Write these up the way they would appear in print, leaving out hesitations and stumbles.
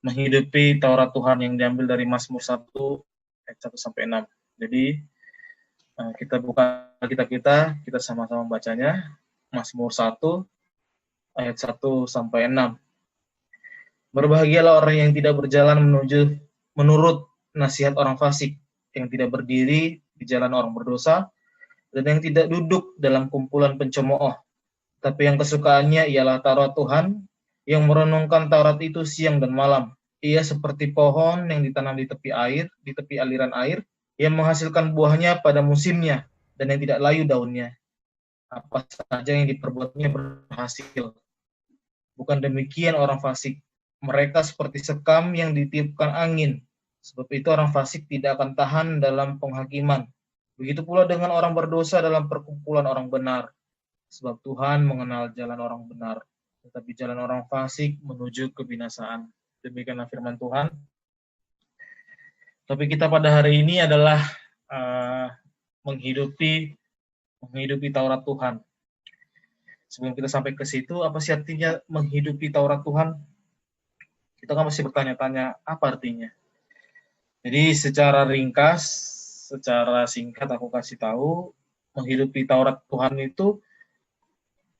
menghidupi Taurat Tuhan yang diambil dari Mazmur 1 ayat 1 sampai 6. Jadi kita buka kitab kita sama-sama bacanya. Mazmur 1 ayat 1 sampai 6. Berbahagialah orang yang tidak berjalan menurut nasihat orang fasik, yang tidak berdiri di jalan orang berdosa, dan yang tidak duduk dalam kumpulan pencemooh. Tapi yang kesukaannya ialah Taurat Tuhan, yang merenungkan Taurat itu siang dan malam. Ia seperti pohon yang ditanam di tepi aliran air, yang menghasilkan buahnya pada musimnya, dan yang tidak layu daunnya. Apa saja yang diperbuatnya berhasil. Bukan demikian orang fasik. Mereka seperti sekam yang ditiupkan angin. Sebab itu orang fasik tidak akan tahan dalam penghakiman. Begitu pula dengan orang berdosa dalam perkumpulan orang benar. Sebab Tuhan mengenal jalan orang benar, tetapi jalan orang fasik menuju kebinasaan. Demikianlah firman Tuhan. Topik kita pada hari ini adalah menghidupi Taurat Tuhan. Sebelum kita sampai ke situ, apa sih artinya menghidupi Taurat Tuhan? Kita kan masih bertanya-tanya, apa artinya? Jadi secara ringkas, secara singkat aku kasih tahu, menghidupi Taurat Tuhan itu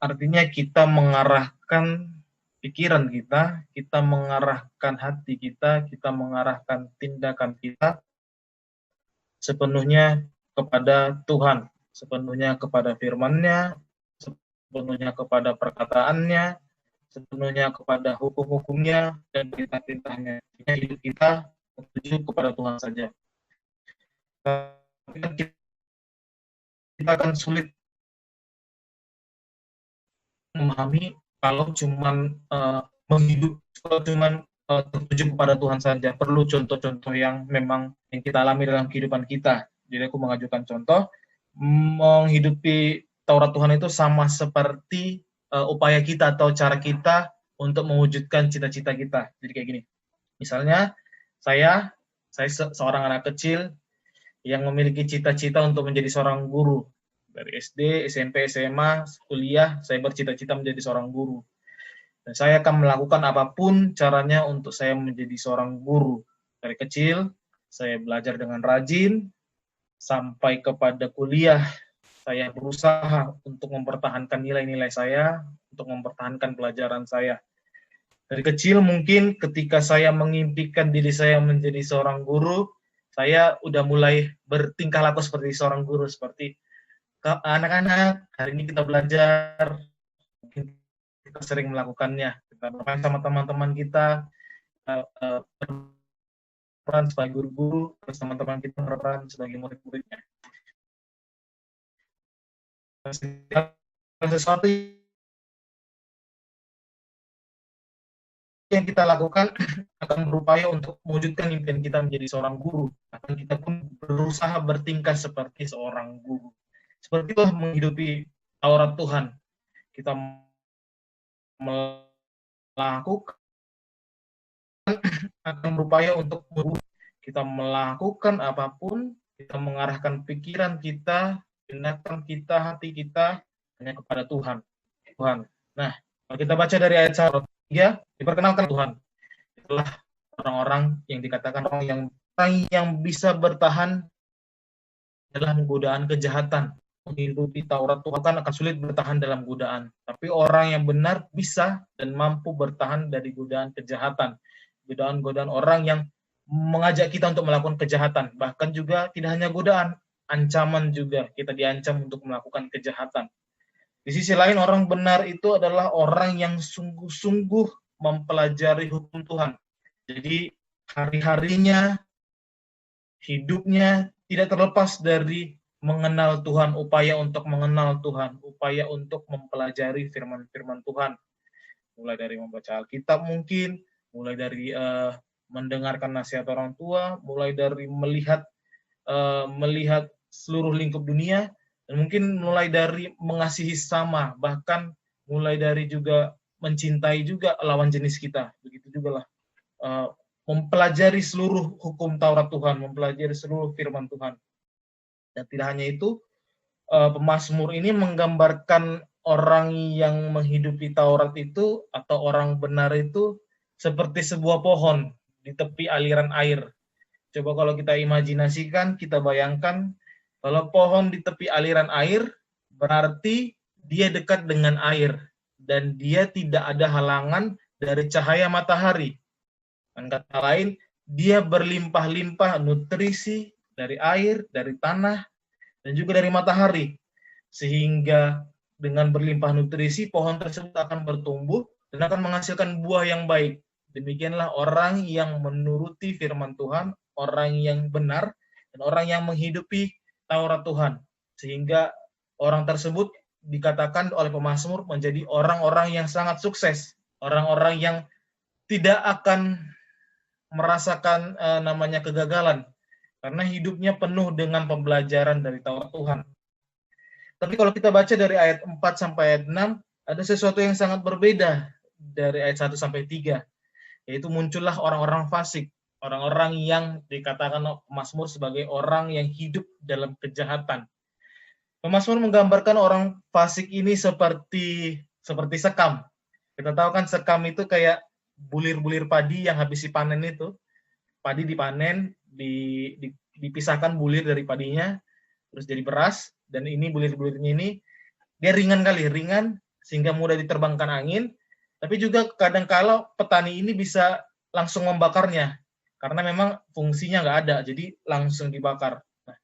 artinya kita mengarahkan pikiran kita mengarahkan hati kita mengarahkan tindakan kita sepenuhnya kepada Tuhan, sepenuhnya kepada firman-Nya, sepenuhnya kepada perkataannya, sepenuhnya kepada hukum-hukumnya dan perintah-perintahnya. Hidup kita menuju kepada Tuhan saja. Kita akan sulit memahami kalau cuman tertuju kepada Tuhan saja. Perlu contoh-contoh yang memang yang kita alami dalam kehidupan kita. Jadi aku mengajukan contoh, menghidupi Taurat Tuhan itu sama seperti upaya kita atau cara kita untuk mewujudkan cita-cita kita. Jadi kayak gini. Misalnya saya seorang anak kecil yang memiliki cita-cita untuk menjadi seorang guru. Dari SD, SMP, SMA, kuliah, saya bercita-cita menjadi seorang guru. Dan saya akan melakukan apapun caranya untuk saya menjadi seorang guru. Dari kecil, saya belajar dengan rajin, sampai kepada kuliah, saya berusaha untuk mempertahankan nilai-nilai saya, untuk mempertahankan pelajaran saya. Dari kecil mungkin ketika saya mengimpikan diri saya menjadi seorang guru, saya udah mulai bertingkah laku seperti seorang guru, seperti anak-anak, hari ini kita belajar, kita sering melakukannya, kita bermain sama teman-teman kita, berperan sebagai guru-guru, terus teman-teman kita berperan sebagai murid-muridnya. Sesuatu yang kita lakukan akan berupaya untuk mewujudkan impian kita menjadi seorang guru, akan kita pun berusaha bertingkah seperti seorang guru. Seperti itu menghidupi Taurat Tuhan. Kita melakukan akan berupaya untuk kita melakukan apapun, kita mengarahkan pikiran kita, tindakan kita, hati kita hanya kepada Tuhan. Nah, kalau kita baca dari ayat 1, ya, diperkenalkan Tuhan. Itulah orang-orang yang dikatakan orang yang bisa bertahan dalam godaan kejahatan. Menghidupi Taurat Tuhan akan sulit bertahan dalam godaan. Tapi orang yang benar bisa dan mampu bertahan dari godaan kejahatan. Godaan-godaan orang yang mengajak kita untuk melakukan kejahatan. Bahkan juga tidak hanya godaan, ancaman juga. Kita diancam untuk melakukan kejahatan. Di sisi lain, orang benar itu adalah orang yang sungguh-sungguh mempelajari hukum Tuhan. Jadi hari-harinya, hidupnya tidak terlepas dari mengenal Tuhan, upaya untuk mengenal Tuhan, upaya untuk mempelajari firman-firman Tuhan. Mulai dari membaca Alkitab mungkin, mulai dari mendengarkan nasihat orang tua, mulai dari melihat seluruh lingkup dunia, dan mungkin mulai dari mengasihi sesama, bahkan mulai dari juga mencintai juga lawan jenis kita. Begitu juga lah. Mempelajari seluruh hukum Taurat Tuhan, mempelajari seluruh firman Tuhan. Dan tidak hanya itu, pemazmur ini menggambarkan orang yang menghidupi Taurat itu, atau orang benar itu seperti sebuah pohon di tepi aliran air. Coba kalau kita imajinasikan, kita bayangkan, kalau pohon di tepi aliran air, berarti dia dekat dengan air, dan dia tidak ada halangan dari cahaya matahari. Dengan kata lain, dia berlimpah-limpah nutrisi dari air, dari tanah, dan juga dari matahari. Sehingga dengan berlimpah nutrisi, pohon tersebut akan bertumbuh dan akan menghasilkan buah yang baik. Demikianlah orang yang menuruti firman Tuhan, orang yang benar, dan orang yang menghidupi Taurat Tuhan. Sehingga orang tersebut dikatakan oleh pemazmur menjadi orang-orang yang sangat sukses, orang-orang yang tidak akan merasakan namanya kegagalan, karena hidupnya penuh dengan pembelajaran dari Taurat Tuhan. Tapi kalau kita baca dari ayat 4 sampai ayat 6, ada sesuatu yang sangat berbeda dari ayat 1 sampai 3, yaitu muncullah orang-orang fasik, orang-orang yang dikatakan pemazmur sebagai orang yang hidup dalam kejahatan. Pemazmur menggambarkan orang fasik ini seperti sekam. Kita tahu kan sekam itu kayak bulir-bulir padi yang habis dipanen itu. Padi dipanen, dipisahkan bulir dari padinya, terus jadi beras, dan ini bulir-bulirnya ini dia ringan sehingga mudah diterbangkan angin, tapi juga kadang-kala petani ini bisa langsung membakarnya, karena memang fungsinya nggak ada, jadi langsung dibakar. Nah,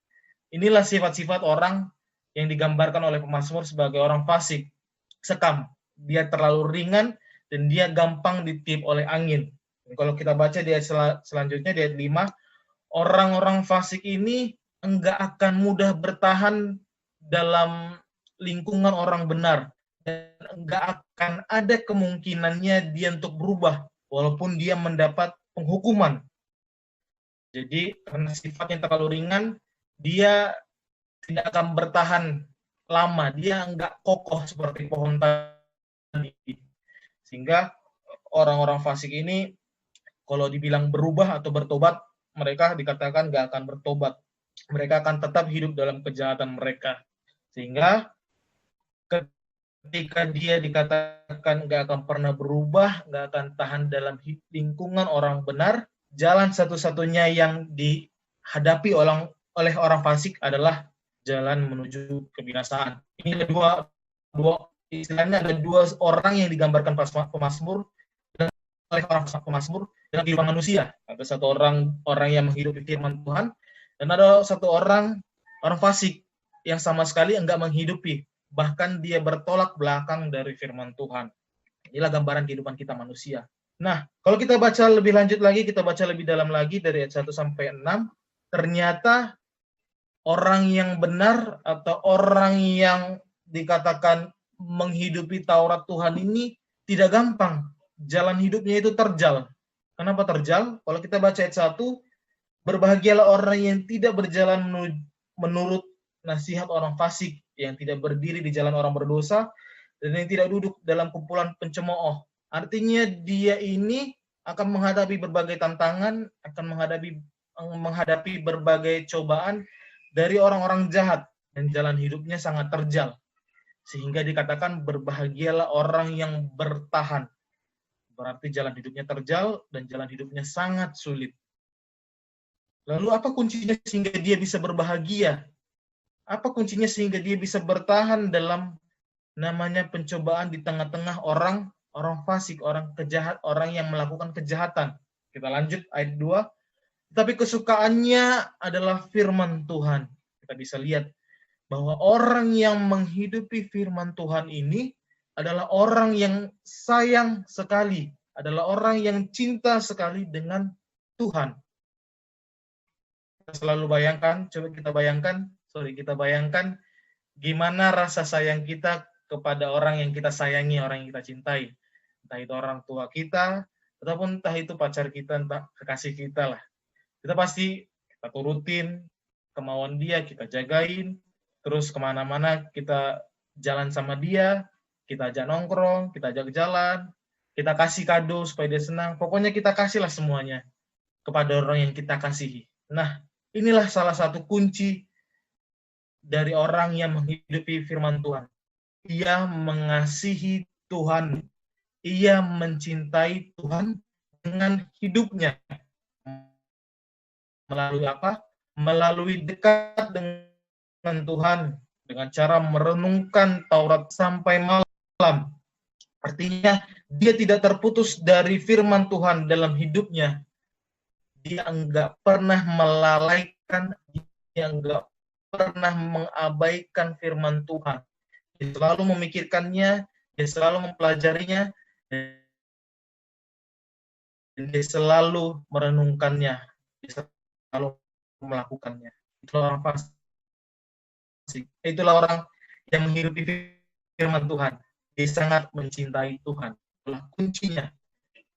inilah sifat-sifat orang yang digambarkan oleh pemazmur sebagai orang fasik, sekam. Dia terlalu ringan dan dia gampang ditiup oleh angin. Dan kalau kita baca di ayat selanjutnya, di ayat 5, orang-orang fasik ini enggak akan mudah bertahan dalam lingkungan orang benar, dan enggak akan ada kemungkinannya dia untuk berubah walaupun dia mendapat penghukuman. Jadi karena sifatnya terlalu ringan, dia tidak akan bertahan lama, dia enggak kokoh seperti pohon tadi. Sehingga orang-orang fasik ini kalau dibilang berubah atau bertobat, mereka dikatakan enggak akan bertobat. Mereka akan tetap hidup dalam kejahatan mereka. Sehingga ketika dia dikatakan nggak akan pernah berubah, nggak akan tahan dalam lingkungan orang benar, jalan satu-satunya yang dihadapi oleh orang fasik adalah jalan menuju kebinasaan. Ini ada istilahnya ada dua orang yang digambarkan pemazmur oleh orang pemazmur dalam kehidupan manusia. Ada satu orang yang menghidupi firman Tuhan, dan ada satu orang fasik yang sama sekali enggak menghidupi, bahkan dia bertolak belakang dari firman Tuhan. Inilah gambaran kehidupan kita manusia. Nah, kalau kita baca lebih lanjut lagi, kita baca lebih dalam lagi dari ayat 1 sampai 6, ternyata orang yang benar atau orang yang dikatakan menghidupi Taurat Tuhan ini tidak gampang. Jalan hidupnya itu terjal. Kenapa terjal? Kalau kita baca ayat 1, berbahagialah orang yang tidak berjalan menurut nasihat orang fasik, yang tidak berdiri di jalan orang berdosa, dan yang tidak duduk dalam kumpulan pencemooh. Artinya dia ini akan menghadapi berbagai tantangan, akan menghadapi berbagai cobaan dari orang-orang jahat, dan jalan hidupnya sangat terjal. Sehingga dikatakan berbahagialah orang yang bertahan. Berarti jalan hidupnya terjal dan jalan hidupnya sangat sulit. Lalu apa kuncinya sehingga dia bisa berbahagia? Apa kuncinya sehingga dia bisa bertahan dalam namanya pencobaan di tengah-tengah orang fasik, orang kejahat, orang yang melakukan kejahatan? Kita lanjut ayat 2. Tapi kesukaannya adalah firman Tuhan. Kita bisa lihat bahwa orang yang menghidupi firman Tuhan ini adalah orang yang sayang sekali, adalah orang yang cinta sekali dengan Tuhan. Kita selalu bayangkan, kita bayangkan gimana rasa sayang kita kepada orang yang kita sayangi, orang yang kita cintai. Entah itu orang tua kita, ataupun entah itu pacar kita, entah kekasih kita lah. Kita pasti kita turutin kemauan dia, kita jagain, terus kemana-mana kita jalan sama dia, kita ajak nongkrong, kita ajak jalan, kita kasih kado supaya dia senang. Pokoknya kita kasihlah semuanya kepada orang yang kita kasihi. Nah, inilah salah satu kunci dari orang yang menghidupi firman Tuhan. Ia mengasihi Tuhan, ia mencintai Tuhan, dengan hidupnya. Melalui apa? Melalui dekat dengan Tuhan, dengan cara merenungkan Taurat sampai malam. Artinya, dia tidak terputus dari firman Tuhan dalam hidupnya. Dia enggak pernah melalaikan, dia enggak pernah mengabaikan firman Tuhan. Dia selalu memikirkannya, dia selalu mempelajarinya, dan dia selalu merenungkannya, dia selalu melakukannya. Itulah orang fasik. Itulah orang yang menghidupi firman Tuhan. Dia sangat mencintai Tuhan. Itulah kuncinya.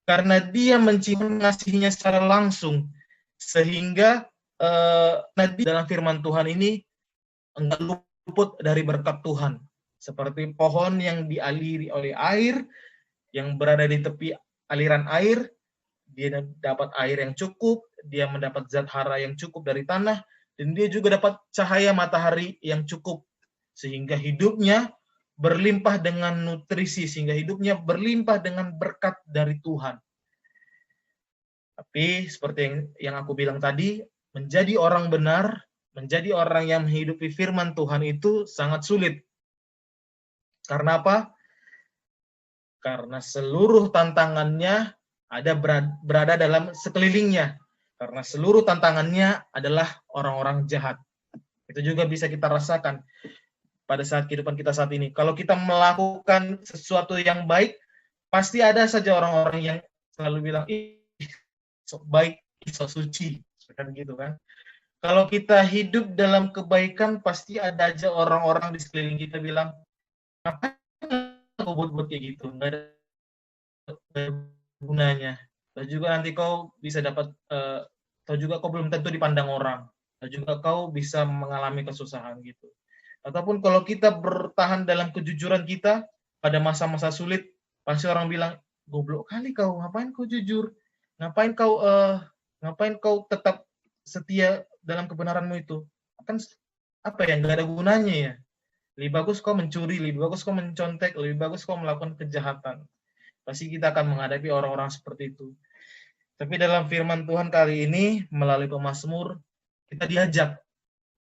Karena dia mengasihinya secara langsung, sehingga dalam firman Tuhan ini enggak luput dari berkat Tuhan. Seperti pohon yang dialiri oleh air, yang berada di tepi aliran air, dia dapat air yang cukup, dia mendapat zat hara yang cukup dari tanah, dan dia juga dapat cahaya matahari yang cukup, sehingga hidupnya berlimpah dengan nutrisi, sehingga hidupnya berlimpah dengan berkat dari Tuhan. Tapi seperti yang aku bilang tadi, menjadi orang benar, menjadi orang yang menghidupi firman Tuhan itu sangat sulit. Karena apa? Karena seluruh tantangannya berada dalam sekelilingnya. Karena seluruh tantangannya adalah orang-orang jahat. Itu juga bisa kita rasakan pada saat kehidupan kita saat ini. Kalau kita melakukan sesuatu yang baik, pasti ada saja orang-orang yang selalu bilang, ih, sok baik, sok suci. Kan gitu kan. Kalau kita hidup dalam kebaikan, pasti ada aja orang-orang di sekeliling kita bilang, ngapain kau buat-buat kayak gitu? Nggak ada gunanya. Dan juga nanti kau bisa dapat, atau juga kau belum tentu dipandang orang. Dan juga kau bisa mengalami kesusahan gitu. Ataupun kalau kita bertahan dalam kejujuran kita pada masa-masa sulit, pasti orang bilang, goblok kali kau, ngapain kau jujur? Ngapain kau tetap setia dalam kebenaranmu itu? Kan apa ya, nggak ada gunanya ya. Lebih bagus kau mencuri, lebih bagus kau mencontek, lebih bagus kau melakukan kejahatan. Pasti kita akan menghadapi orang-orang seperti itu. Tapi dalam firman Tuhan kali ini, melalui pemazmur, kita diajak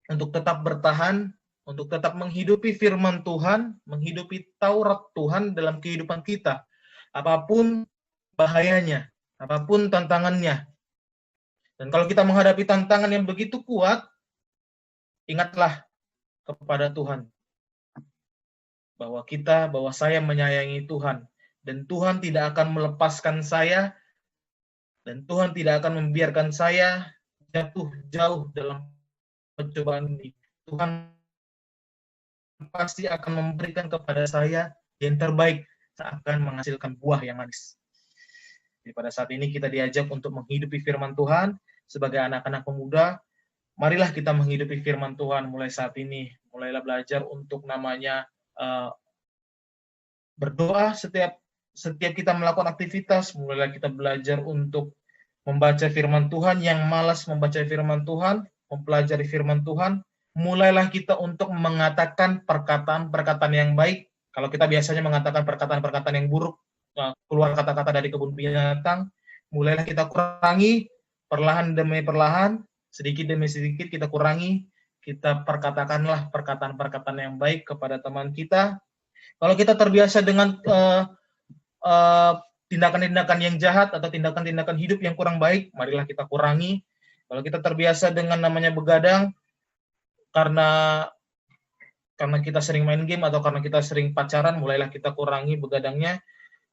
untuk tetap bertahan, untuk tetap menghidupi firman Tuhan, menghidupi Taurat Tuhan dalam kehidupan kita. Apapun bahayanya, apapun tantangannya. Dan kalau kita menghadapi tantangan yang begitu kuat, ingatlah kepada Tuhan. Bahwa saya menyayangi Tuhan. Dan Tuhan tidak akan melepaskan saya, dan Tuhan tidak akan membiarkan saya jatuh jauh dalam pencobaan ini. Tuhan pasti akan memberikan kepada saya yang terbaik, akan menghasilkan buah yang manis. Jadi pada saat ini kita diajak untuk menghidupi firman Tuhan sebagai anak-anak pemuda. Marilah kita menghidupi firman Tuhan mulai saat ini. Mulailah belajar untuk namanya berdoa setiap kita melakukan aktivitas. Mulailah kita belajar untuk membaca firman Tuhan. Yang malas membaca firman Tuhan, mempelajari firman Tuhan, mulailah kita untuk mengatakan perkataan-perkataan yang baik. Kalau kita biasanya mengatakan perkataan-perkataan yang buruk, keluar kata-kata dari kebun binatang, mulailah kita kurangi, perlahan demi perlahan, sedikit demi sedikit kita kurangi, kita perkatakanlah perkataan-perkataan yang baik kepada teman kita. Kalau kita terbiasa dengan tindakan-tindakan yang jahat atau tindakan-tindakan hidup yang kurang baik, marilah kita kurangi. Kalau kita terbiasa dengan namanya begadang, karena kita sering main game atau karena kita sering pacaran, mulailah kita kurangi begadangnya.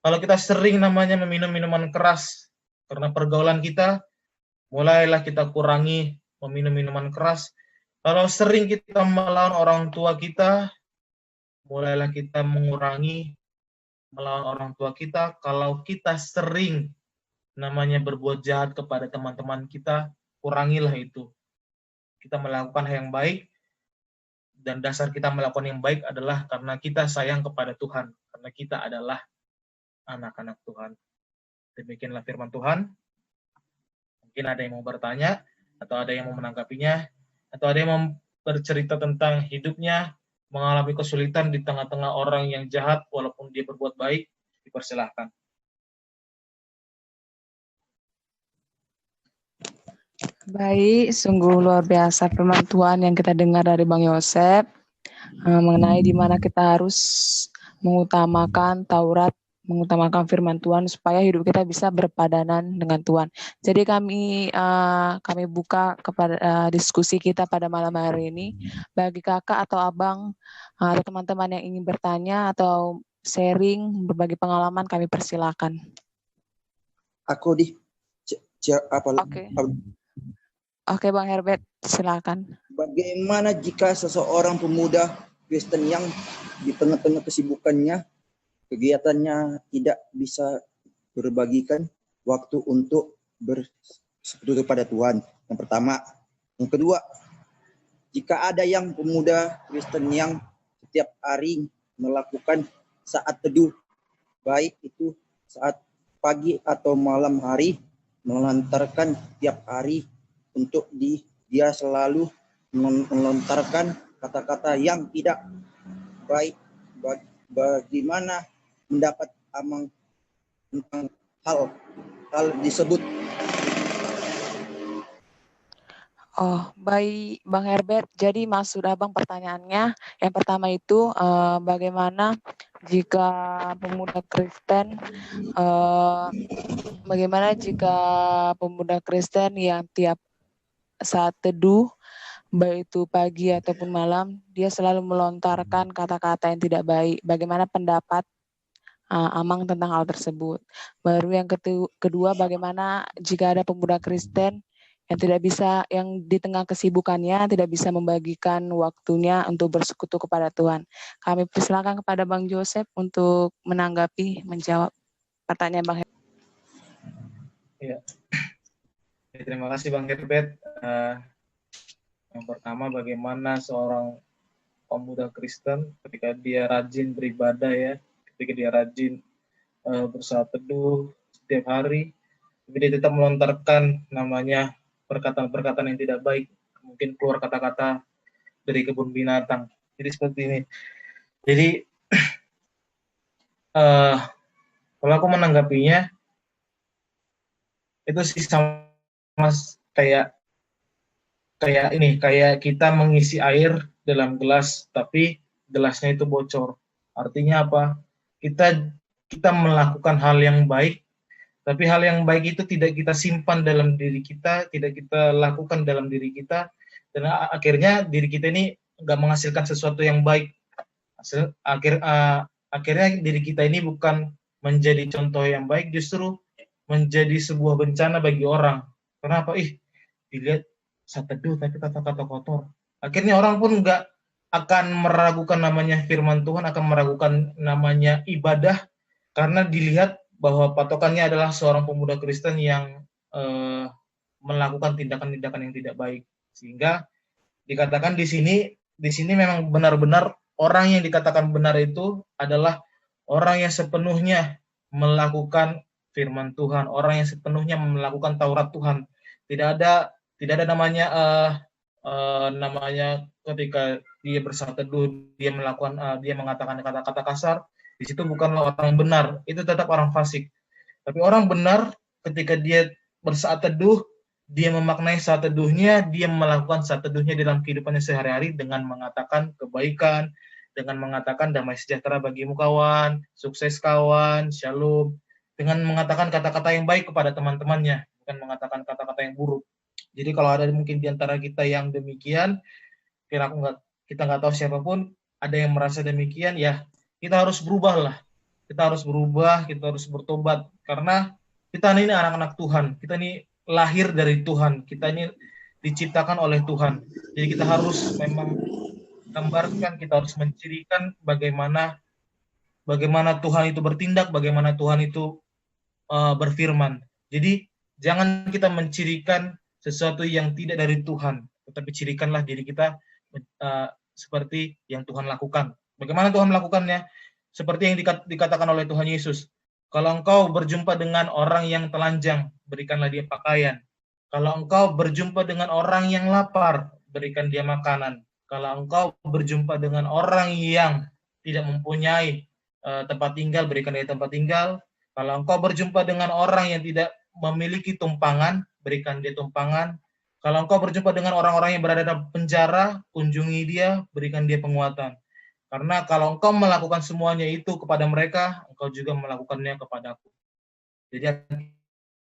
Kalau kita sering namanya meminum minuman keras karena pergaulan kita, mulailah kita kurangi meminum minuman keras. Kalau sering kita melawan orang tua kita, mulailah kita mengurangi melawan orang tua kita. Kalau kita sering namanya berbuat jahat kepada teman-teman kita, kurangilah itu. Kita melakukan hal yang baik, dan dasar kita melakukan yang baik adalah karena kita sayang kepada Tuhan, karena kita adalah anak-anak Tuhan. Demikianlah firman Tuhan. Mungkin ada yang mau bertanya, atau ada yang mau menanggapinya, atau ada yang mau bercerita tentang hidupnya, mengalami kesulitan di tengah-tengah orang yang jahat, walaupun dia berbuat baik, dipersilahkan. Baik, sungguh luar biasa firman Tuhan yang kita dengar dari Bang Yosef mengenai di mana kita harus mengutamakan Taurat, mengutamakan firman Tuhan supaya hidup kita bisa berpadanan dengan Tuhan. Jadi kami buka kepada diskusi kita pada malam hari ini. Bagi kakak atau abang atau teman-teman yang ingin bertanya atau sharing berbagi pengalaman, kami persilakan. Aku Oke. Oke, Bang Herbert, silakan. Bagaimana jika seseorang pemuda Kristen yang di tengah-tengah kesibukannya, kegiatannya tidak bisa berbagikan waktu untuk bersekutu kepada Tuhan? Yang pertama. Yang kedua, jika ada yang pemuda Kristen yang setiap hari melakukan saat teduh, baik itu saat pagi atau malam hari, melontarkan tiap hari untuk dia selalu melontarkan kata-kata yang tidak baik. Bagaimana mendapat amang tentang hal disebut? Oh, baik Bang Herbert. Jadi maksud Abang pertanyaannya, yang pertama itu bagaimana jika pemuda Kristen yang tiap saat teduh, baik itu pagi ataupun malam, dia selalu melontarkan kata-kata yang tidak baik. Bagaimana pendapat Amang tentang hal tersebut? Baru yang kedua, bagaimana jika ada pemuda Kristen yang di tengah kesibukannya tidak bisa membagikan waktunya untuk bersekutu kepada Tuhan? Kami persilakan kepada Bang Joseph untuk menjawab pertanyaan Bang Herbert. Ya. Terima kasih Bang Herbert. Yang pertama, bagaimana seorang pemuda Kristen ketika dia rajin beribadah ya, ketika dia rajin bersaat teduh setiap hari, tapi dia tetap melontarkan namanya perkataan-perkataan yang tidak baik, mungkin keluar kata-kata dari kebun binatang. Jadi seperti ini. Jadi kalau aku menanggapinya itu sih sama kayak kita mengisi air dalam gelas tapi gelasnya itu bocor. Artinya apa? Kita melakukan hal yang baik, tapi hal yang baik itu tidak kita simpan dalam diri kita, tidak kita lakukan dalam diri kita, dan akhirnya diri kita ini nggak menghasilkan sesuatu yang baik. Akhirnya diri kita ini bukan menjadi contoh yang baik, justru menjadi sebuah bencana bagi orang. Kenapa? Dilihat saat teduh tapi kata-kata kotor. Akhirnya orang pun nggak akan meragukan namanya firman Tuhan, akan meragukan namanya ibadah, karena dilihat bahwa patokannya adalah seorang pemuda Kristen yang melakukan tindakan-tindakan yang tidak baik. Sehingga dikatakan di sini memang benar-benar orang yang dikatakan benar itu adalah orang yang sepenuhnya melakukan firman Tuhan, orang yang sepenuhnya melakukan Taurat Tuhan. Tidak ada namanya namanya ketika dia bersaat teduh, dia mengatakan kata-kata kasar, di situ bukanlah orang benar, itu tetap orang fasik. Tapi orang benar ketika dia bersaat teduh, dia memaknai saat teduhnya, dia melakukan saat teduhnya dalam kehidupannya sehari-hari dengan mengatakan kebaikan, dengan mengatakan damai sejahtera bagimu kawan, sukses kawan, shalom, dengan mengatakan kata-kata yang baik kepada teman-temannya, bukan mengatakan kata-kata yang buruk. Jadi kalau ada mungkin di antara kita yang demikian, kita nggak tahu siapapun, ada yang merasa demikian, ya kita harus berubah lah. Kita harus berubah, kita harus bertobat, karena kita ini anak-anak Tuhan, kita ini lahir dari Tuhan, kita ini diciptakan oleh Tuhan. Jadi kita harus memang gambarkan, kita harus mencirikan bagaimana Tuhan itu bertindak, bagaimana Tuhan itu berfirman. Jadi jangan kita mencirikan sesuatu yang tidak dari Tuhan, tetapi cirikanlah diri kita seperti yang Tuhan lakukan. Bagaimana Tuhan melakukannya? Seperti yang dikatakan oleh Tuhan Yesus. Kalau engkau berjumpa dengan orang yang telanjang, berikanlah dia pakaian. Kalau engkau berjumpa dengan orang yang lapar, berikan dia makanan. Kalau engkau berjumpa dengan orang yang tidak mempunyai tempat tinggal, berikan dia tempat tinggal. Kalau engkau berjumpa dengan orang yang tidak memiliki tumpangan, berikan dia tumpangan. Kalau engkau berjumpa dengan orang-orang yang berada dalam penjara, kunjungi dia, berikan dia penguatan. Karena kalau engkau melakukan semuanya itu kepada mereka, engkau juga melakukannya kepadaku. Jadi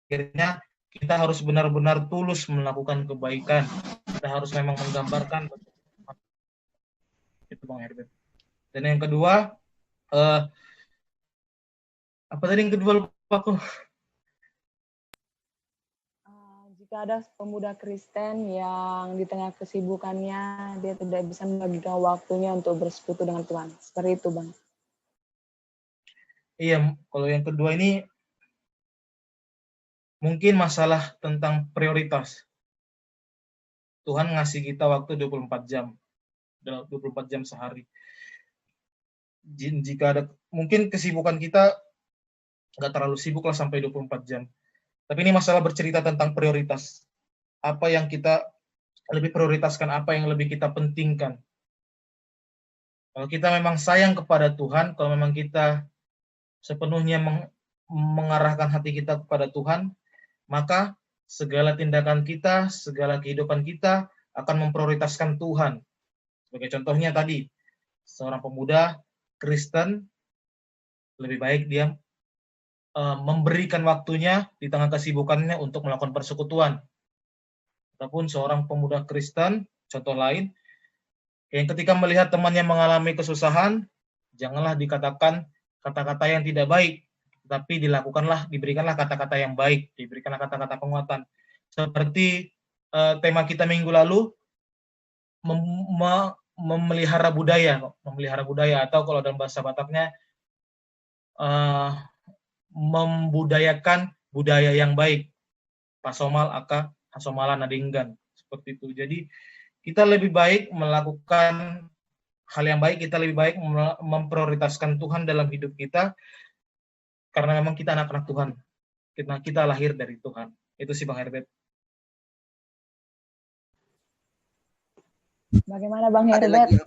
akhirnya kita harus benar-benar tulus melakukan kebaikan. Kita harus memang menggambarkan itu, Bang Herbert. Dan yang kedua, apa tadi yang kedua, lupa aku. Jika ada pemuda Kristen yang di tengah kesibukannya dia tidak bisa membagikan waktunya untuk bersekutu dengan Tuhan. Seperti itu, Bang. Iya, kalau yang kedua ini mungkin masalah tentang prioritas. Tuhan ngasih kita waktu 24 jam. 24 jam sehari. Jika ada, mungkin kesibukan kita nggak terlalu sibuk lah sampai 24 jam. Tapi ini masalah bercerita tentang prioritas. Apa yang kita lebih prioritaskan, apa yang lebih kita pentingkan. Kalau kita memang sayang kepada Tuhan, kalau memang kita sepenuhnya mengarahkan hati kita kepada Tuhan, maka segala tindakan kita, segala kehidupan kita akan memprioritaskan Tuhan. Sebagai contohnya tadi, seorang pemuda Kristen, lebih baik dia memberikan waktunya di tengah kesibukannya untuk melakukan persekutuan. Ataupun seorang pemuda Kristen, contoh lain, yang ketika melihat temannya mengalami kesusahan, janganlah dikatakan kata-kata yang tidak baik, tapi diberikanlah kata-kata yang baik, diberikanlah kata-kata penguatan. Seperti tema kita minggu lalu, memelihara budaya, atau kalau dalam bahasa Bataknya, membudayakan budaya yang baik. Pasomal aka hasomalan nadinggan. Seperti itu. Jadi kita lebih baik melakukan hal yang baik, kita lebih baik memprioritaskan Tuhan dalam hidup kita, karena memang kita anak-anak Tuhan. Kita lahir dari Tuhan. Itu sih Bang Herbert. Bagaimana Bang Ada Herbert? lagi,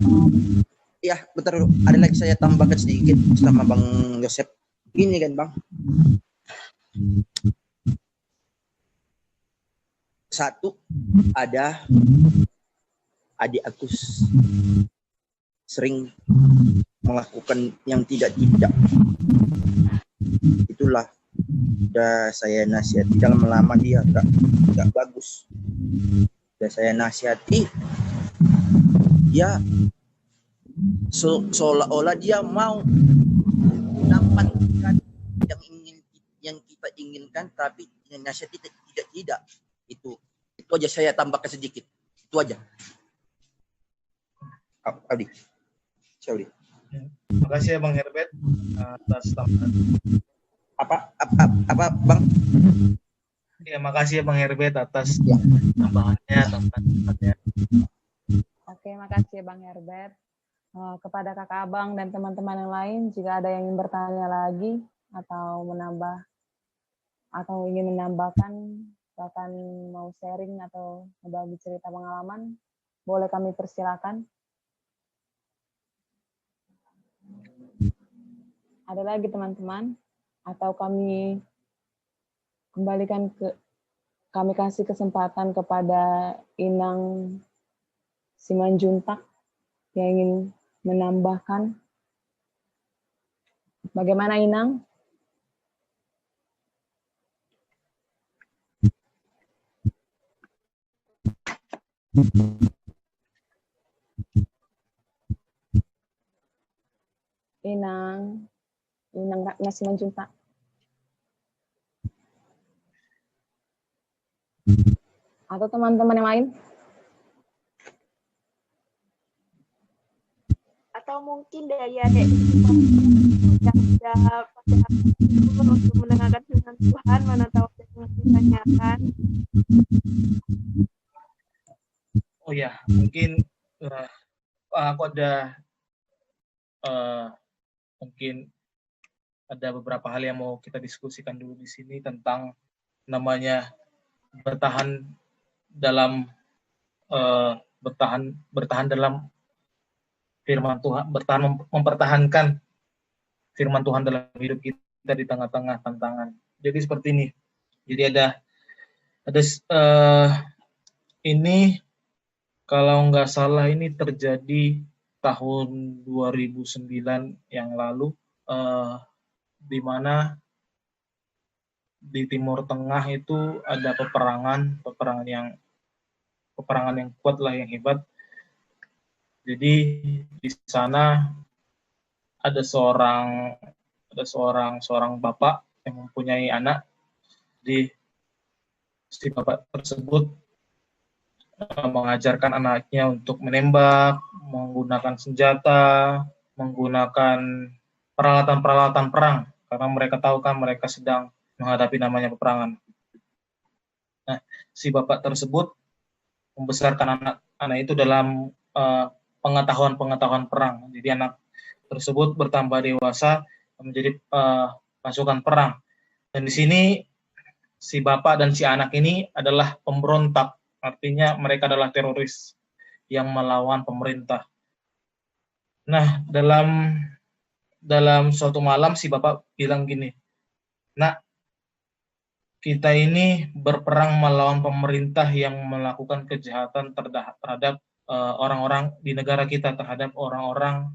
ya betul. Ada lagi saya tambahkan sedikit sama Bang Yosep. Ini kan Bang. Satu, ada adik aku sering melakukan yang tidak. Itulah udah saya nasihati dalam lama dia enggak bagus. Udah saya nasihati, dia seolah-olah dia mau mendapatkan yang kita inginkan, tapi nasihat tidak. Itu aja saya tambahkan sedikit. Itu aja. Audi. Sorry. Terima kasih ya Bang Herbert atas tambahan. Apa Bang? Ya, makasih ya Bang Herbert atas Ya. tambahannya. Oke, makasih ya Bang Herbert. Kepada kakak abang dan teman-teman yang lain, jika ada yang ingin bertanya lagi atau menambah atau ingin menambahkan, bahkan mau sharing atau berbagi cerita pengalaman, boleh kami persilakan. Ada lagi teman-teman, atau kami kasih kesempatan kepada Inang Simanjuntak yang ingin menambahkan. Bagaimana Inang? Inang Ratna Simanjuntak. Atau teman-teman yang lain? Atau mungkin dari adik yang sudah pada untuk mendengarkan firman Tuhan, mana tahu ada yang ditanyakan. Oh ya, mungkin aku ada mungkin ada beberapa hal yang mau kita diskusikan dulu di sini tentang namanya bertahan dalam dalam firman Tuhan, mempertahankan firman Tuhan dalam hidup kita di tengah-tengah tantangan. Jadi seperti ini. Jadi ada ini kalau nggak salah ini terjadi tahun 2009 yang lalu, di mana di Timur Tengah itu ada peperangan yang kuat lah, yang hebat. Jadi di sana ada seorang bapak yang mempunyai anak. Jadi si bapak tersebut mengajarkan anaknya untuk menembak, menggunakan senjata, menggunakan peralatan-peralatan perang, karena mereka tahu kan mereka sedang menghadapi namanya peperangan. Nah, si bapak tersebut membesarkan anak itu dalam pengetahuan perang. Jadi anak tersebut bertambah dewasa menjadi pasukan perang. Dan di sini si bapak dan si anak ini adalah pemberontak. Artinya mereka adalah teroris yang melawan pemerintah. Nah, dalam suatu malam si bapak bilang gini, "Nak, kita ini berperang melawan pemerintah yang melakukan kejahatan terhadap orang-orang di negara kita, terhadap orang-orang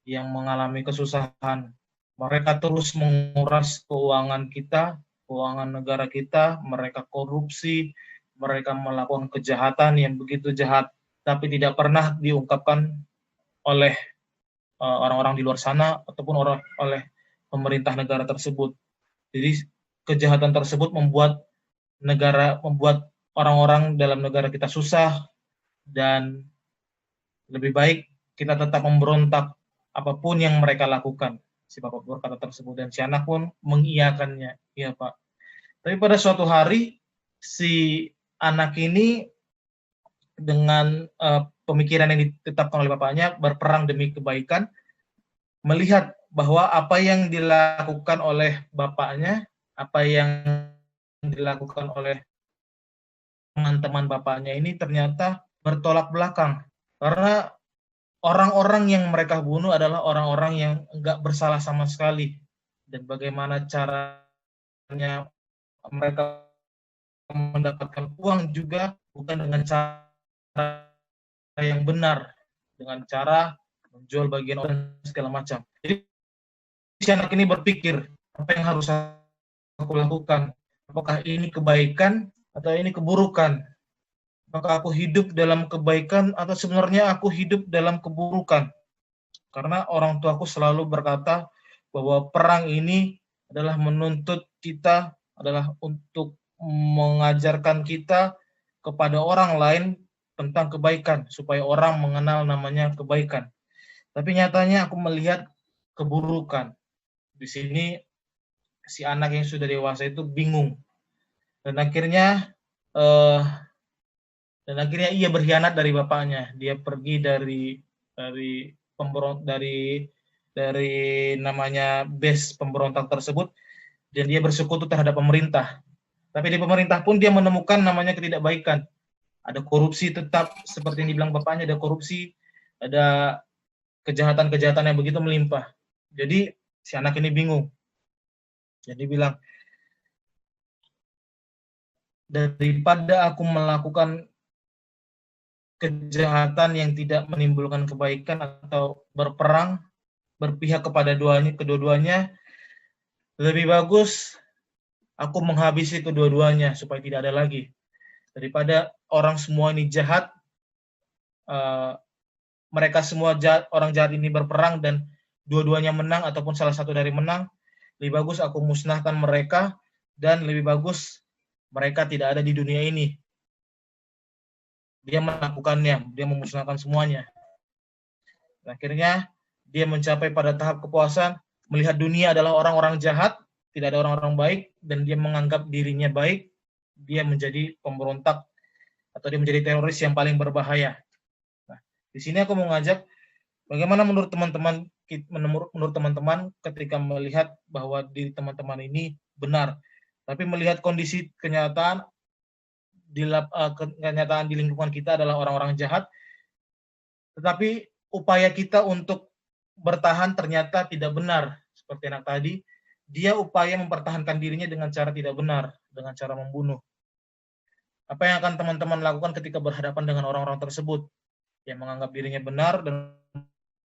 yang mengalami kesusahan. Mereka terus menguras keuangan kita, keuangan negara kita, mereka korupsi, mereka melakukan kejahatan yang begitu jahat, tapi tidak pernah diungkapkan oleh orang-orang di luar sana ataupun oleh pemerintah negara tersebut. Jadi kejahatan tersebut membuat orang-orang dalam negara kita susah, dan lebih baik kita tetap memberontak apapun yang mereka lakukan." Si bapak berkata tersebut, dan si anak pun mengiyakannya. "Iya Pak." Tapi pada suatu hari si anak ini dengan pemikiran yang ditetapkan oleh bapaknya, berperang demi kebaikan, melihat bahwa apa yang dilakukan oleh bapaknya, apa yang dilakukan oleh teman-teman bapaknya ini ternyata bertolak belakang. Karena orang-orang yang mereka bunuh adalah orang-orang yang enggak bersalah sama sekali. Dan bagaimana caranya mereka mendapatkan uang juga bukan dengan cara yang benar, dengan cara menjual bagian orang segala macam. Jadi si anak ini berpikir, apa yang harus aku lakukan? Apakah ini kebaikan atau ini keburukan? Apakah aku hidup dalam kebaikan atau sebenarnya aku hidup dalam keburukan? Karena orang tuaku selalu berkata bahwa perang ini adalah menuntut kita, adalah untuk mengajarkan kita kepada orang lain tentang kebaikan, supaya orang mengenal namanya kebaikan. Tapi nyatanya aku melihat keburukan. Di sini si anak yang sudah dewasa itu bingung, dan akhirnya ia berkhianat dari bapaknya. Dia pergi dari namanya base pemberontak tersebut, dan dia bersekutu terhadap pemerintah. Tapi di pemerintah pun dia menemukan namanya ketidakbaikan. Ada korupsi tetap, seperti yang dibilang bapaknya, ada korupsi, ada kejahatan-kejahatan yang begitu melimpah. Jadi si anak ini bingung. Jadi bilang, daripada aku melakukan kejahatan yang tidak menimbulkan kebaikan atau berperang, berpihak kepada kedua-duanya, lebih bagus aku menghabisi kedua-duanya supaya tidak ada lagi. Daripada orang semua ini jahat, mereka semua jahat, orang jahat ini berperang dan dua-duanya menang ataupun salah satu dari menang, lebih bagus aku musnahkan mereka, dan lebih bagus mereka tidak ada di dunia ini. Dia melakukannya, dia memusnahkan semuanya. Akhirnya dia mencapai pada tahap kepuasan, melihat dunia adalah orang-orang jahat, tidak ada orang-orang baik, dan dia menganggap dirinya baik. Dia menjadi pemberontak atau dia menjadi teroris yang paling berbahaya. Nah, di sini aku mau ngajak, bagaimana menurut teman-teman ketika melihat bahwa diri teman-teman ini benar, tapi melihat kondisi kenyataan di lingkungan kita adalah orang-orang jahat, tetapi upaya kita untuk bertahan ternyata tidak benar. Seperti anak tadi, dia upaya mempertahankan dirinya dengan cara tidak benar, dengan cara membunuh. Apa yang akan teman-teman lakukan ketika berhadapan dengan orang-orang tersebut yang menganggap dirinya benar dan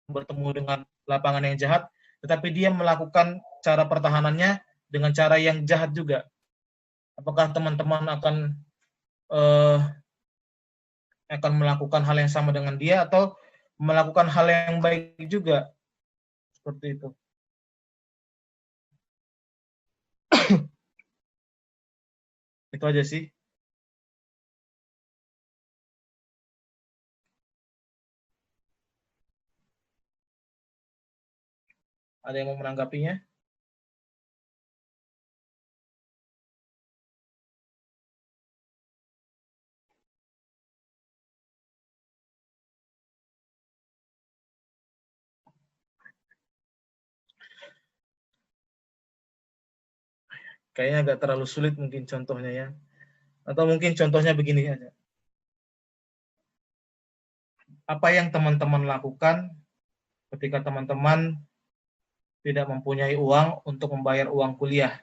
bertemu dengan lapangan yang jahat, tetapi dia melakukan cara pertahanannya dengan cara yang jahat juga? Apakah teman-teman akan melakukan hal yang sama dengan dia atau melakukan hal yang baik juga? Seperti itu. Itu aja sih. Ada yang mau menanggapinya? Kayaknya agak terlalu sulit mungkin contohnya ya. Atau mungkin contohnya begini aja. Apa yang teman-teman lakukan ketika teman-teman tidak mempunyai uang untuk membayar uang kuliah?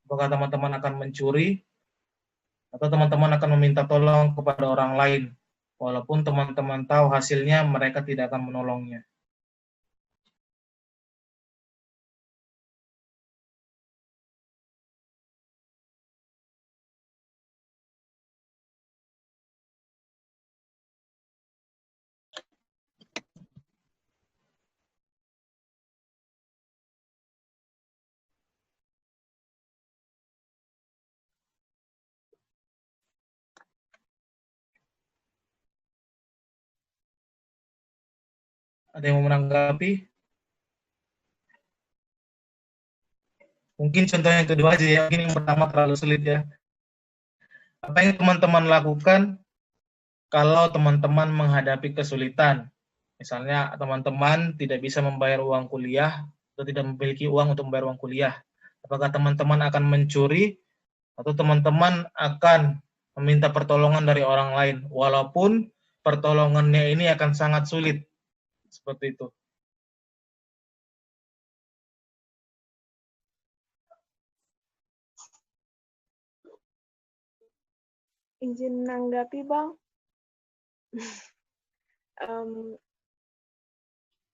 Apakah teman-teman akan mencuri atau teman-teman akan meminta tolong kepada orang lain walaupun teman-teman tahu hasilnya mereka tidak akan menolongnya? Ada yang mau menanggapi? Mungkin contoh yang kedua aja ya, mungkin yang pertama terlalu sulit ya. Apa yang teman-teman lakukan kalau teman-teman menghadapi kesulitan? Misalnya teman-teman tidak bisa membayar uang kuliah atau tidak memiliki uang untuk membayar uang kuliah. Apakah teman-teman akan mencuri atau teman-teman akan meminta pertolongan dari orang lain walaupun pertolongannya ini akan sangat sulit? Seperti itu. Izin menanggapi, Bang.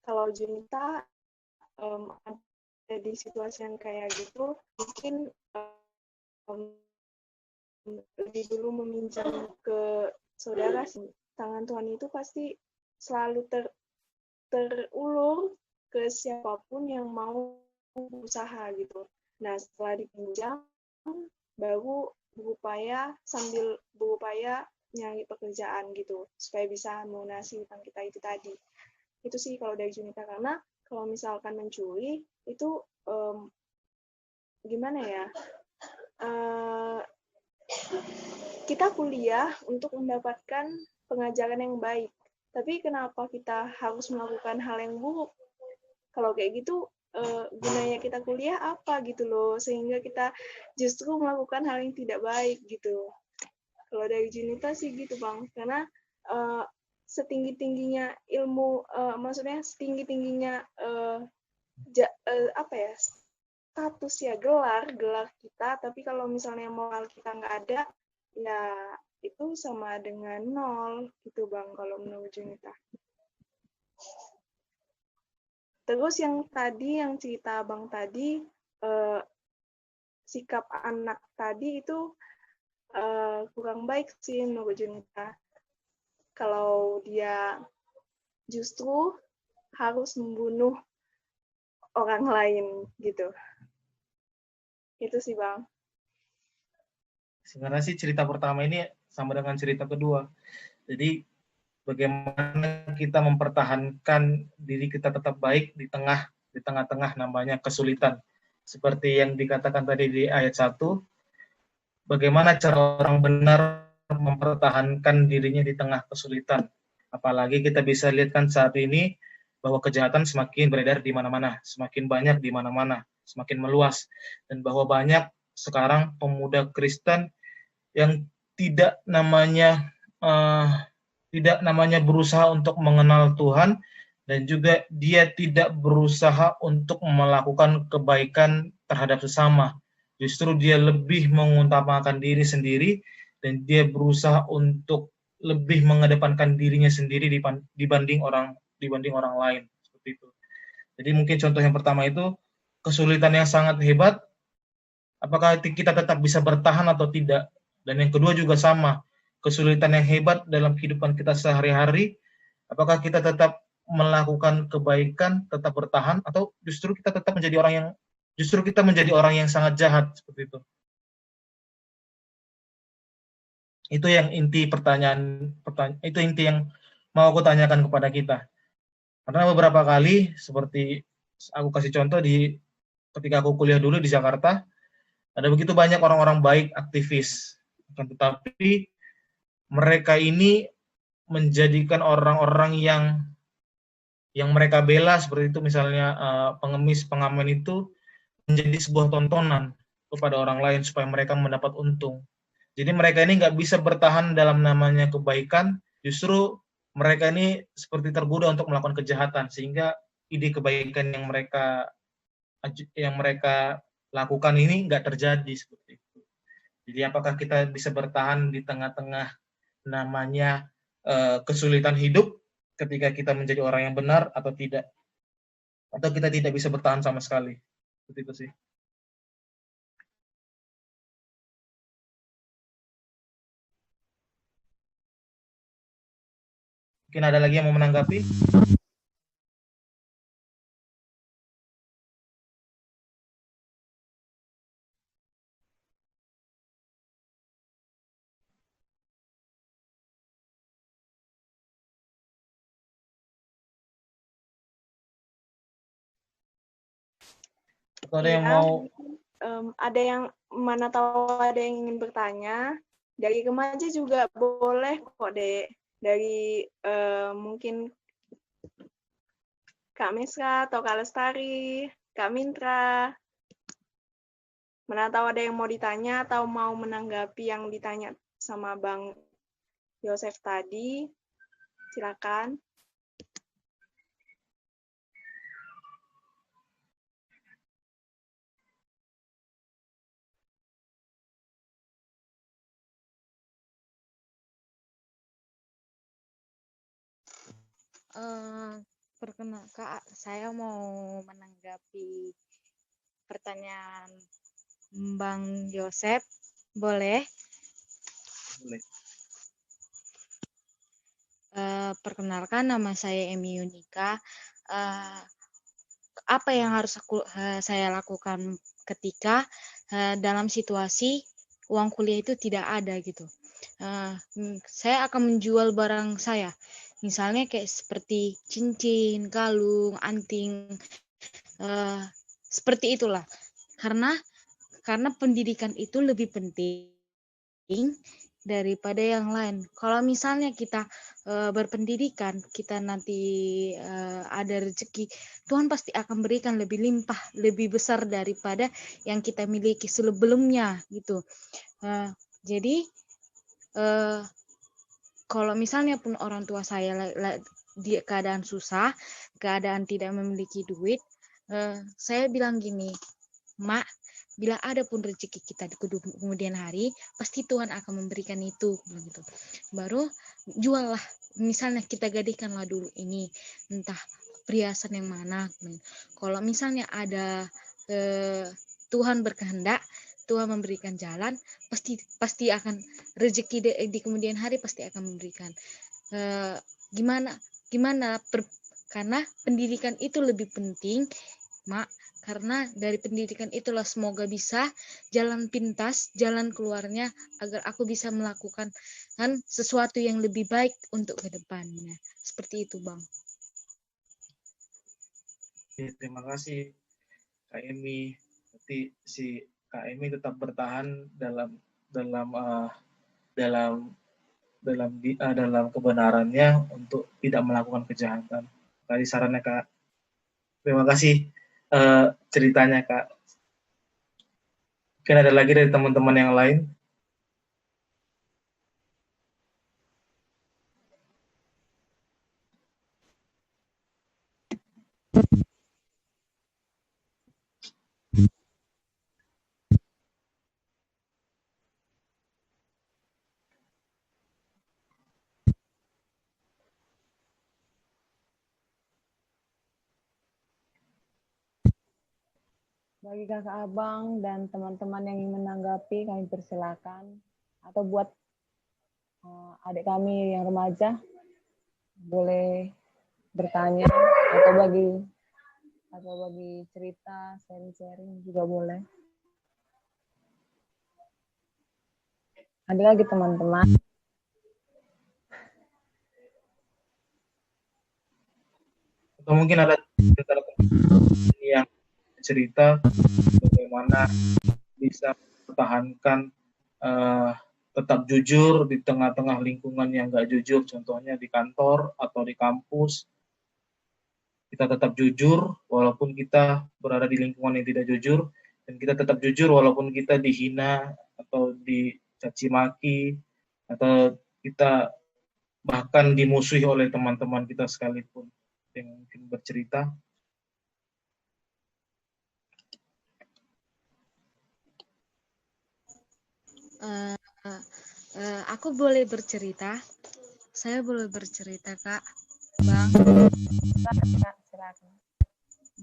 Kalau Junita ada di situasi yang kayak gitu, mungkin lebih dulu meminjam ke saudara sih. Tangan Tuhan itu pasti selalu terulur ke siapapun yang mau berusaha gitu. Nah, setelah dipinjam, baru sambil berupaya nyari pekerjaan gitu, supaya bisa melunasi hutang kita itu tadi. Itu sih kalau dari Junita, karena kalau misalkan mencuri, itu gimana ya, kita kuliah untuk mendapatkan pengajaran yang baik, tapi kenapa kita harus melakukan hal yang buruk? Kalau kayak gitu, gunanya kita kuliah apa gitu loh, sehingga kita justru melakukan hal yang tidak baik gitu. Kalau dari Junita sih gitu, Bang, karena setinggi-tingginya ilmu, maksudnya setinggi-tingginya status ya, gelar kita, tapi kalau misalnya moral kita nggak ada, ya itu sama dengan nol gitu, Bang, kalau menurut Junita. Terus yang cerita Abang tadi, sikap anak tadi itu kurang baik sih menurut Junita. Kalau dia justru harus membunuh orang lain gitu. Itu sih, Bang. Sebenarnya sih cerita pertama ini sama dengan cerita kedua. Jadi bagaimana kita mempertahankan diri kita tetap baik di tengah-tengah namanya kesulitan. Seperti yang dikatakan tadi di ayat 1, bagaimana cara orang benar mempertahankan dirinya di tengah kesulitan. Apalagi kita bisa lihat kan saat ini bahwa kejahatan semakin beredar di mana-mana, semakin banyak di mana-mana, semakin meluas, dan bahwa banyak sekarang pemuda Kristen yang tidak namanya berusaha untuk mengenal Tuhan, dan juga dia tidak berusaha untuk melakukan kebaikan terhadap sesama. Justru dia lebih mengutamakan diri sendiri dan dia berusaha untuk lebih mengedepankan dirinya sendiri dibanding orang lain, seperti itu. Jadi mungkin contoh yang pertama itu kesulitan yang sangat hebat, apakah kita tetap bisa bertahan atau tidak? Dan yang kedua juga sama, kesulitan yang hebat dalam kehidupan kita sehari-hari, apakah kita tetap melakukan kebaikan, tetap bertahan, atau justru kita tetap menjadi orang yang sangat jahat, seperti itu. Itu yang inti itu inti yang mau aku tanyakan kepada kita. Karena beberapa kali, seperti aku kasih contoh ketika aku kuliah dulu di Jakarta, ada begitu banyak orang-orang baik, aktivis. Tetapi mereka ini menjadikan orang-orang yang mereka bela, seperti itu misalnya pengemis, pengamen itu, menjadi sebuah tontonan kepada orang lain supaya mereka mendapat untung. Jadi mereka ini nggak bisa bertahan dalam namanya kebaikan, justru mereka ini seperti tergoda untuk melakukan kejahatan, sehingga ide kebaikan yang mereka lakukan ini nggak terjadi, seperti itu. Jadi apakah kita bisa bertahan di tengah-tengah namanya kesulitan hidup ketika kita menjadi orang yang benar atau tidak? Atau kita tidak bisa bertahan sama sekali? Seperti itu sih. Mungkin ada lagi yang mau menanggapi? Atau ada yang mau? Ada yang mana tahu ada yang ingin bertanya. Dari remaja juga boleh kok, Dek. Dari mungkin Kak Mesra atau Kak Lestari, Kak Mintra. Mana tahu ada yang mau ditanya atau mau menanggapi yang ditanya sama Bang Yosef tadi. Silakan. Perkenalkan, Kak, saya mau menanggapi pertanyaan Bang Yosef, boleh? Boleh. Perkenalkan, nama saya Emi Yunika. Apa yang harus saya lakukan ketika dalam situasi uang kuliah itu tidak ada gitu? Saya akan menjual barang saya. Misalnya kayak seperti cincin, kalung, anting, seperti itulah. Karena pendidikan itu lebih penting daripada yang lain. Kalau misalnya kita berpendidikan, kita nanti ada rezeki, Tuhan pasti akan berikan lebih limpah, lebih besar daripada yang kita miliki sebelumnya gitu. Jadi kalau misalnya pun orang tua saya di keadaan susah, keadaan tidak memiliki duit, saya bilang gini, Mak, bila ada pun rezeki kita di kemudian hari, pasti Tuhan akan memberikan itu, gitu. Baru jual lah, misalnya kita gadaikanlah dulu ini, entah perhiasan yang mana. Kalau misalnya ada Tuhan berkehendak, Tuhan memberikan jalan, pasti akan rezeki di kemudian hari pasti akan memberikan. Karena pendidikan itu lebih penting, Mak. Karena dari pendidikan itulah semoga bisa jalan pintas, jalan keluarnya agar aku bisa melakukan sesuatu yang lebih baik untuk ke depannya. Seperti itu, Bang. Terima kasih, Kak Emi. Berarti si Kak Emi tetap bertahan dalam kebenarannya untuk tidak melakukan kejahatan. Tadi sarannya, Kak. Terima kasih ceritanya, Kak. Mungkin ada lagi dari teman-teman yang lain. Bagi kakak abang dan teman-teman yang ingin menanggapi, kami persilakan. Atau buat adik kami yang remaja, boleh bertanya atau bagi cerita, sharing-sharing juga boleh. Ada lagi teman-teman? Atau mungkin ada yang cerita bagaimana bisa mempertahankan tetap jujur di tengah-tengah lingkungan yang nggak jujur, contohnya di kantor atau di kampus. Kita tetap jujur walaupun kita berada di lingkungan yang tidak jujur, dan kita tetap jujur walaupun kita dihina atau dicaci maki, atau kita bahkan dimusuhi oleh teman-teman kita sekalipun. Yang mungkin bercerita. Aku boleh bercerita. Saya boleh bercerita, Kak. Bang. Silakan.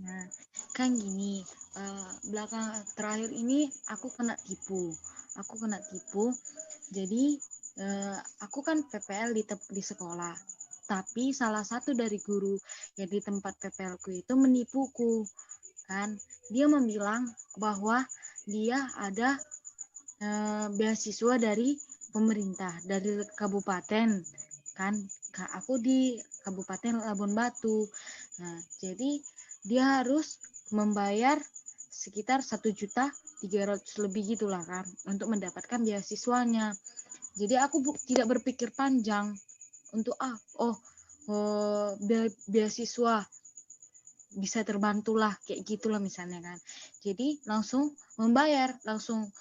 Nah, kan gini, belakang terakhir ini aku kena tipu. Jadi aku kan PPL di sekolah. Tapi salah satu dari guru yang di tempat PPL-ku itu menipuku. Kan, dia membilang bahwa dia ada beasiswa dari pemerintah, dari kabupaten. Kan, aku di Kabupaten Labuan Batu. Nah, jadi dia harus membayar sekitar 1.300.000 lebih gitulah kan untuk mendapatkan beasiswanya. Jadi aku tidak berpikir panjang untuk beasiswa bisa terbantulah kayak gitulah misalnya kan. Jadi langsung membayar, langsung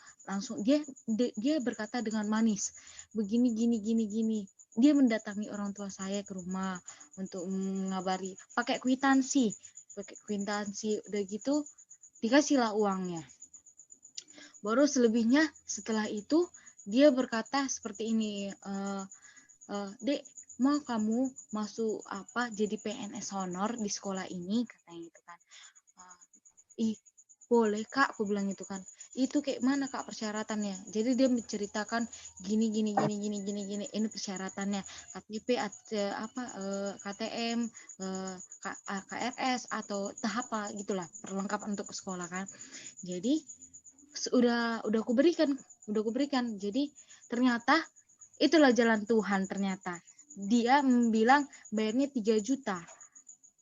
dia berkata dengan manis, begini gini. Dia mendatangi orang tua saya ke rumah untuk mengabari, pakai kwitansi, udah gitu dikasihlah uangnya. Baru selebihnya setelah itu dia berkata seperti ini, Dek, mau kamu masuk jadi PNS honor di sekolah ini, katanya gitu kan. Boleh Kak, aku bilang gitu kan. Itu kayak mana Kak persyaratannya? Jadi dia menceritakan gini ini persyaratannya, KTP, KTM, KRS atau tahap apa gitulah, perlengkapan untuk sekolah kan. Jadi udah aku berikan. Jadi ternyata itulah jalan Tuhan. Ternyata dia bilang bayarnya 3 juta.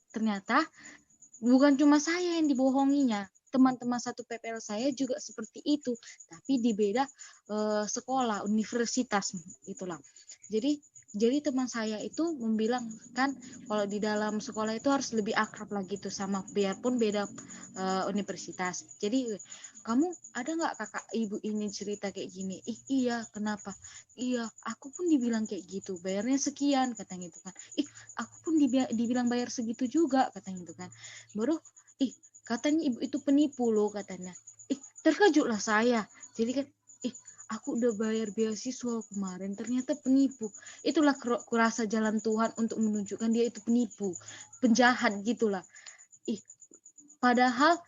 Ternyata bukan cuma saya yang dibohonginya, teman-teman satu PPL saya juga seperti itu, tapi di beda sekolah, universitas itulah. Jadi teman saya itu membilang kan kalau di dalam sekolah itu harus lebih akrab lagi tuh sama, biarpun beda universitas. Jadi kamu ada nggak kakak ibu ini cerita kayak gini? Iya, kenapa? Iya, aku pun dibilang kayak gitu, bayarnya sekian katanya gitu kan. Aku pun dibilang bayar segitu juga katanya gitu kan. Baru katanya ibu itu penipu loh katanya. Terkejutlah saya. Jadi kan aku udah bayar beasiswa kemarin, ternyata penipu. Itulah kurasa jalan Tuhan untuk menunjukkan dia itu penipu, penjahat gitulah. Padahal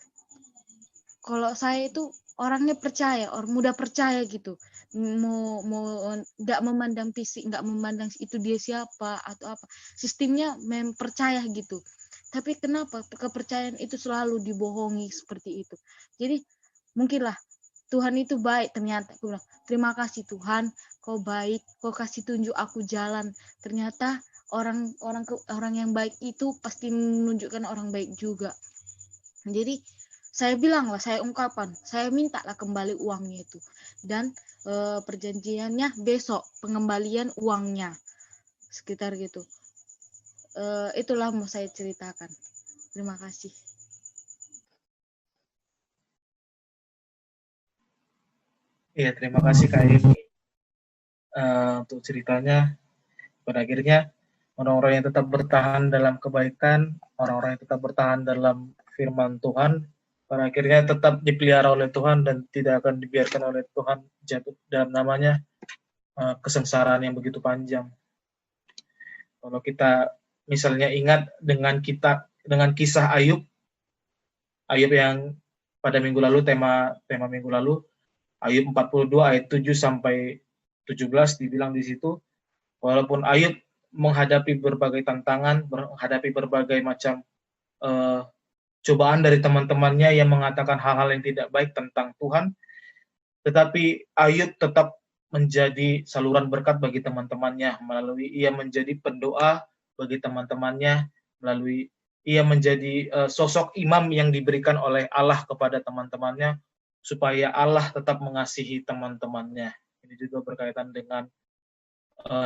kalau saya itu orangnya percaya, orang mudah percaya gitu. Mau nggak memandang fisik, nggak memandang itu dia siapa atau apa, sistemnya memang percaya gitu. Tapi kenapa kepercayaan itu selalu dibohongi seperti itu? Jadi mungkinlah Tuhan itu baik ternyata. Aku bilang, terima kasih Tuhan, kau baik, kau kasih tunjuk aku jalan. Ternyata orang yang baik itu pasti menunjukkan orang baik juga. Jadi saya bilang lah, saya ungkapkan, saya mintalah kembali uangnya itu. Dan perjanjiannya besok pengembalian uangnya. Sekitar gitu. Itulah mau saya ceritakan. Terima kasih. Iya, terima kasih Kak Emi untuk ceritanya. Pada akhirnya orang-orang yang tetap bertahan dalam kebaikan, orang-orang yang tetap bertahan dalam firman Tuhan, pada akhirnya tetap dipelihara oleh Tuhan dan tidak akan dibiarkan oleh Tuhan jatuh dalam namanya kesengsaraan yang begitu panjang. Kalau kita misalnya ingat dengan kisah Ayub yang pada minggu lalu, tema minggu lalu, Ayub 42 ayat 7 sampai 17 dibilang di situ, walaupun Ayub menghadapi berbagai tantangan, menghadapi berbagai macam cobaan dari teman-temannya yang mengatakan hal-hal yang tidak baik tentang Tuhan, tetapi Ayub tetap menjadi saluran berkat bagi teman-temannya, melalui ia menjadi pendoa bagi teman-temannya, melalui ia menjadi sosok imam yang diberikan oleh Allah kepada teman-temannya, supaya Allah tetap mengasihi teman-temannya. Ini juga berkaitan dengan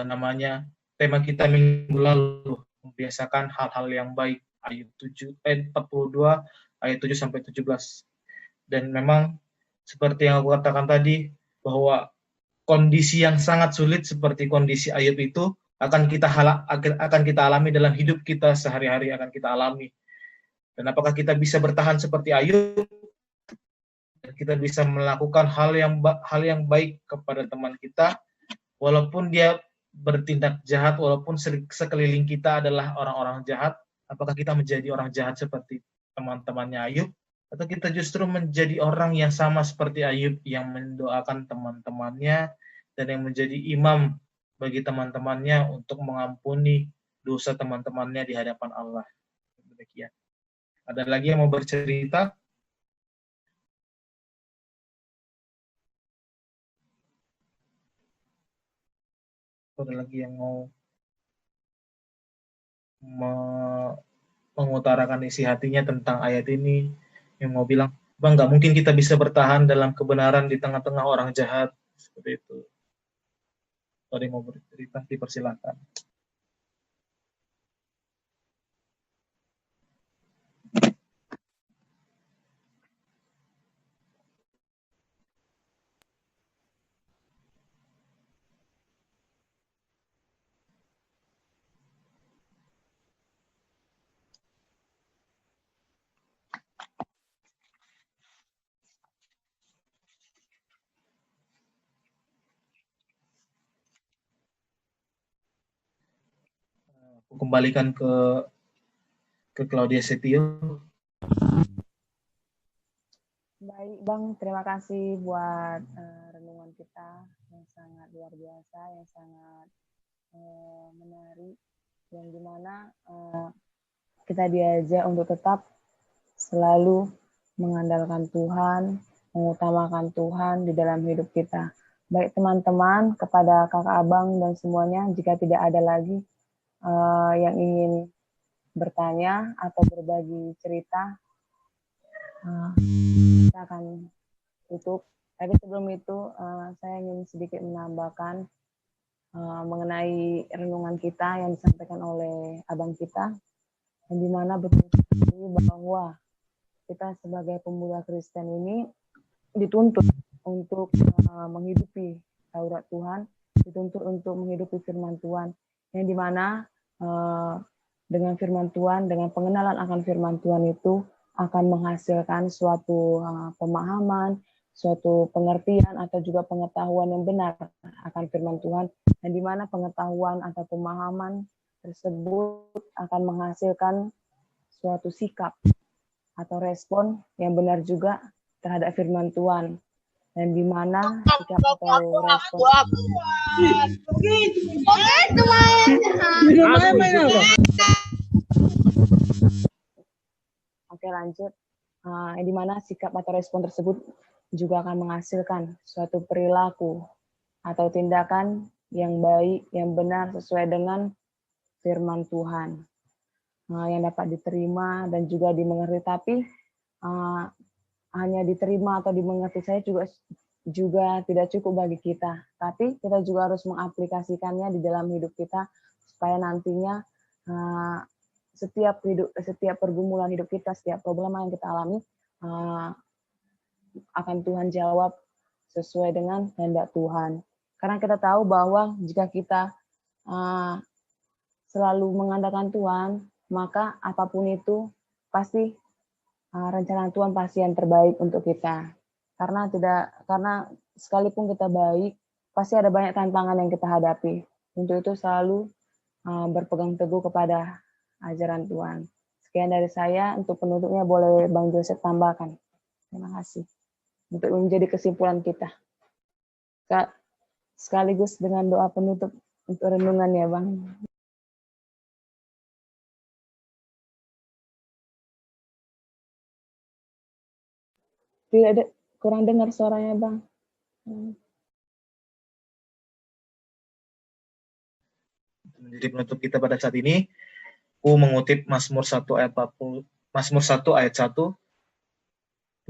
namanya tema kita minggu lalu, membiasakan hal-hal yang baik, Ayub 42 ayat 7 sampai 17. Dan memang seperti yang aku katakan tadi, bahwa kondisi yang sangat sulit seperti kondisi Ayub itu akan kita alami dalam hidup kita sehari-hari, akan kita alami. Dan apakah kita bisa bertahan seperti Ayub? Kita bisa melakukan hal yang baik kepada teman kita, walaupun dia bertindak jahat, walaupun sekeliling kita adalah orang-orang jahat. Apakah kita menjadi orang jahat seperti teman-temannya Ayub? Atau kita justru menjadi orang yang sama seperti Ayub, yang mendoakan teman-temannya dan yang menjadi imam bagi teman-temannya untuk mengampuni dosa teman-temannya di hadapan Allah. Demikian. Ada lagi yang mau bercerita? Ada lagi yang mau mengutarakan isi hatinya tentang ayat ini, yang mau bilang, Bang, nggak mungkin kita bisa bertahan dalam kebenaran di tengah-tengah orang jahat, seperti itu. Ada yang mau bercerita, dipersilakan. Aku kembalikan ke Claudia Setio. Baik Bang, terima kasih buat renungan kita yang sangat luar biasa, yang sangat menarik, yang dimana kita diajak untuk tetap selalu mengandalkan Tuhan, mengutamakan Tuhan di dalam hidup kita. Baik teman-teman, kepada kakak abang dan semuanya, jika tidak ada lagi yang ingin bertanya atau berbagi cerita, kita akan tutup. Tapi sebelum itu, saya ingin sedikit menambahkan mengenai renungan kita yang disampaikan oleh abang kita, yang dimana betul sekali bahwa kita sebagai pemuda Kristen ini dituntut untuk menghidupi Taurat Tuhan, dituntut untuk menghidupi firman Tuhan, yang dimana dengan firman Tuhan, dengan pengenalan akan firman Tuhan itu akan menghasilkan suatu pemahaman, suatu pengertian atau juga pengetahuan yang benar akan firman Tuhan, yang dimana pengetahuan atau pemahaman tersebut akan menghasilkan suatu sikap atau respon yang benar juga terhadap firman Tuhan, dan di mana sikap atau respon Oke, lanjut. Yang di mana sikap atau respon tersebut juga akan menghasilkan suatu perilaku atau tindakan yang baik, yang benar sesuai dengan firman Tuhan, yang dapat diterima dan juga dimengerti. Tapi hanya diterima atau dimengerti saya juga tidak cukup bagi kita, tapi kita juga harus mengaplikasikannya di dalam hidup kita, supaya nantinya setiap pergumulan hidup kita, setiap problema yang kita alami akan Tuhan jawab sesuai dengan kehendak Tuhan. Karena kita tahu bahwa jika kita selalu mengandalkan Tuhan, maka apapun itu pasti rencana Tuhan pasti yang terbaik untuk kita. Karena sekalipun kita baik, pasti ada banyak tantangan yang kita hadapi. Untuk itu selalu berpegang teguh kepada ajaran Tuhan. Sekian dari saya. Untuk penutupnya boleh Bang Joseph tambahkan. Terima kasih. Untuk menjadi kesimpulan kita. Sekaligus dengan doa penutup untuk renungan ya Bang. Tidak ada, kurang dengar suaranya Bang. Menjadi penutup kita pada saat ini, aku mengutip Mazmur 1 ayat 40, Mazmur 1 ayat 1.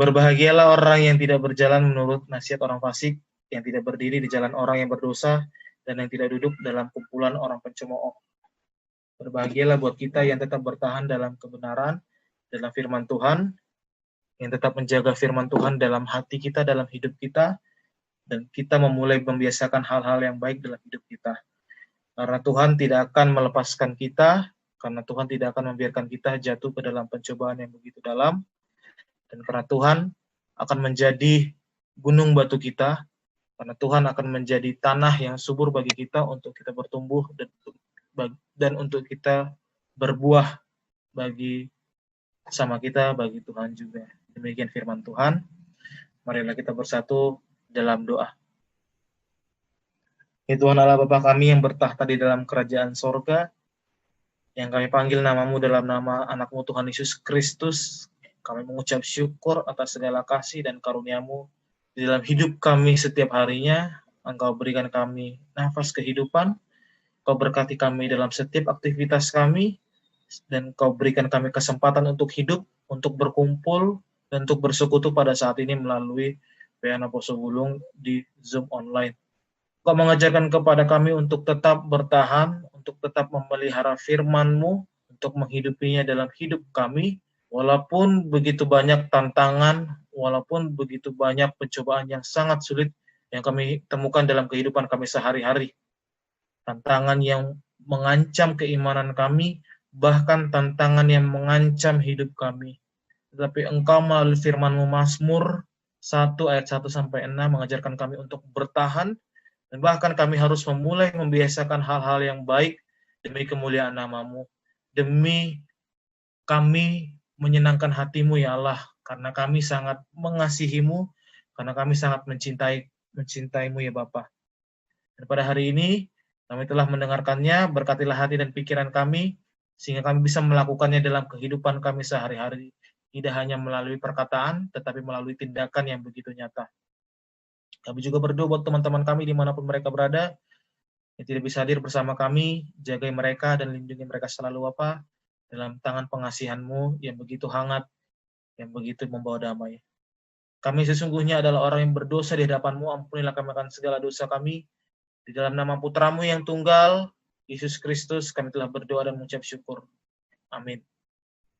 Berbahagialah orang yang tidak berjalan menurut nasihat orang fasik, yang tidak berdiri di jalan orang yang berdosa, dan yang tidak duduk dalam kumpulan orang pencemooh. Berbahagialah buat kita yang tetap bertahan dalam kebenaran, dalam firman Tuhan, yang tetap menjaga firman Tuhan dalam hati kita, dalam hidup kita, dan kita memulai membiasakan hal-hal yang baik dalam hidup kita. Karena Tuhan tidak akan melepaskan kita, karena Tuhan tidak akan membiarkan kita jatuh ke dalam pencobaan yang begitu dalam, dan karena Tuhan akan menjadi gunung batu kita, karena Tuhan akan menjadi tanah yang subur bagi kita untuk kita bertumbuh dan untuk kita berbuah bagi sama kita, bagi Tuhan juga. Demikian firman Tuhan. Marilah kita bersatu dalam doa. Ya Tuhan Allah Bapa kami yang bertahta di dalam kerajaan sorga, yang kami panggil namamu dalam nama anakmu Tuhan Yesus Kristus, kami mengucap syukur atas segala kasih dan karunia-Mu di dalam hidup kami setiap harinya. Engkau berikan kami nafas kehidupan, Kau berkati kami dalam setiap aktivitas kami, dan Kau berikan kami kesempatan untuk hidup, untuk berkumpul, dan untuk bersekutu pada saat ini melalui PN Poso Bulung di Zoom online. Kau mengajarkan kepada kami untuk tetap bertahan, untuk tetap memelihara firman-Mu, untuk menghidupinya dalam hidup kami, walaupun begitu banyak tantangan, walaupun begitu banyak pencobaan yang sangat sulit yang kami temukan dalam kehidupan kami sehari-hari. Tantangan yang mengancam keimanan kami, bahkan tantangan yang mengancam hidup kami. Tetapi Engkau melalui firman-Mu Mazmur 1 ayat 1-6 mengajarkan kami untuk bertahan, dan bahkan kami harus memulai membiasakan hal-hal yang baik demi kemuliaan nama-Mu, demi kami menyenangkan hati-Mu ya Allah, karena kami sangat mengasihi-Mu, karena kami sangat mencintai-Mu ya Bapa. Dan pada hari ini kami telah mendengarkannya, berkatilah hati dan pikiran kami, sehingga kami bisa melakukannya dalam kehidupan kami sehari-hari, tidak hanya melalui perkataan, tetapi melalui tindakan yang begitu nyata. Kami juga berdoa buat teman-teman kami dimanapun mereka berada, yang tidak bisa hadir bersama kami, jagai mereka dan lindungi mereka selalu Bapa, dalam tangan pengasihan-Mu yang begitu hangat, yang begitu membawa damai. Kami sesungguhnya adalah orang yang berdosa di hadapan-Mu, ampunilah kami akan segala dosa kami. Di dalam nama Putra-Mu yang tunggal, Yesus Kristus, kami telah berdoa dan mengucap syukur. Amin.